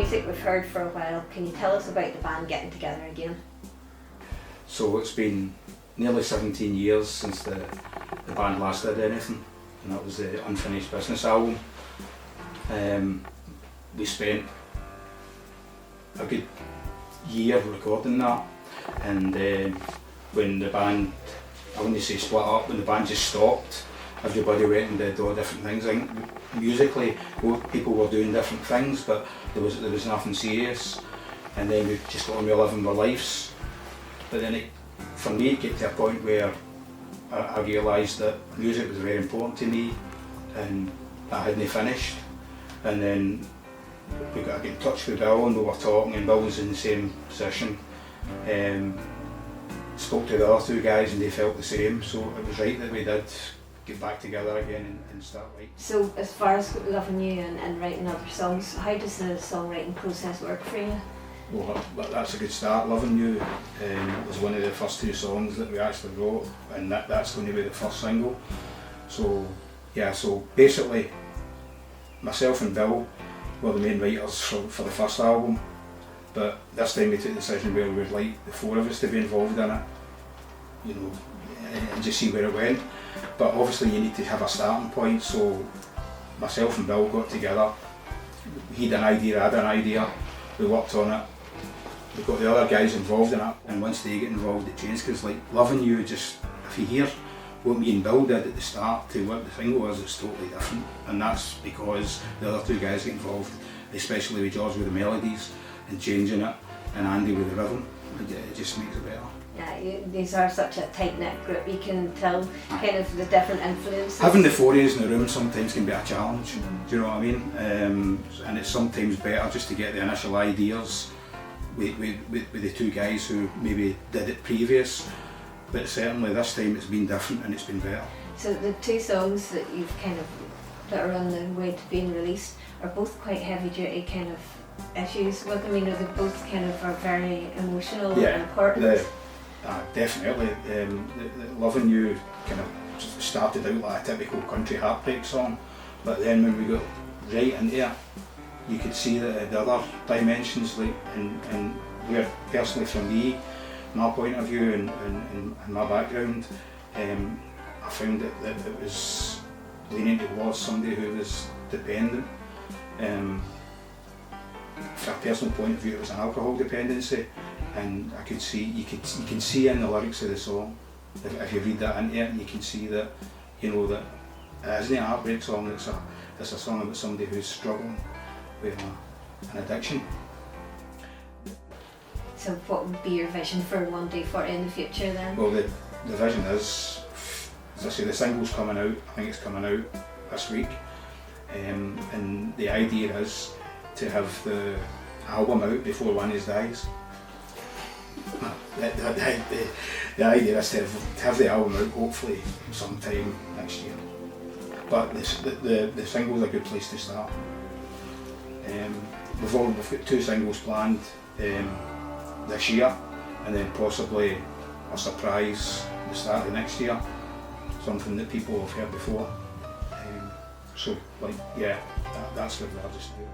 music we've heard for a while. Can you tell us about the band getting together again? So it's been nearly 17 years since the band last did anything, and that was the Unfinished Business album. We spent a good year recording that, and when the band, I wouldn't say split up, when the band just stopped, everybody went and did all different things. I think musically people were doing different things, but there was nothing serious, and then we just got on with living our lives. But then for me it got to a point where I realised that music was very important to me, and I hadn't finished. And then we got to get in touch with Bill, and we were talking, and Bill was in the same position. Spoke to the other two guys and they felt the same, so it was right that we did get back together again and start writing. So as far as Lovin You and writing other songs, how does the songwriting process work for you? Well, that's a good start. Lovin You was one of the first two songs that we actually wrote, and that's going to be the first single. So yeah, so basically myself and Bill were the main writers for the first album, but this time we took the decision where we'd like the four of us to be involved in it, you know, and just see where it went. But obviously you need to have a starting point, so myself and Bill got together. He had an idea, I had an idea, we worked on it. We got the other guys involved in it, and once they get involved it changed, because like Lovin You, just if you hear what me and Bill did at the start to what the single was, it's totally different, and that's because the other two guys get involved, especially with George with the melodies and changing it, and Andy with the rhythm. It just makes it better. Yeah, these are such a tight-knit group, you can tell kind of the different influences. Having the four of us in the room sometimes can be a challenge, do you know what I mean? And it's sometimes better just to get the initial ideas with the two guys who maybe did it previous, but certainly this time it's been different and it's been better. So the two songs that you've that are on the way to being released are both quite heavy-duty kind of issues with them. You know, they both kind of are very emotional and important. Definitely. The Lovin You kind of started out like a typical country heartbreak song, but then when we got right into it, you could see the other dimensions, like, and where personally for me, my point of view and my background, I found that it was leaning towards somebody who was dependent. From a personal point of view, it was an alcohol dependency, and I could see, you can see in the lyrics of the song, if you read that into it, you can see that, you know, that it isn't a heartbreak song, it's a song about somebody who's struggling with an addiction. So what would be your vision for OneDay40 in the future then? Well, the vision is, as I say, the single's coming out, I think it's coming out this week, and the idea is to have the album out before one of us dies. The idea is to have the album out hopefully sometime next year. But the single's a good place to start. We've got two singles planned this year, and then possibly a surprise at the start of next year, something that people have heard before. So, like, yeah, that's what we're just doing.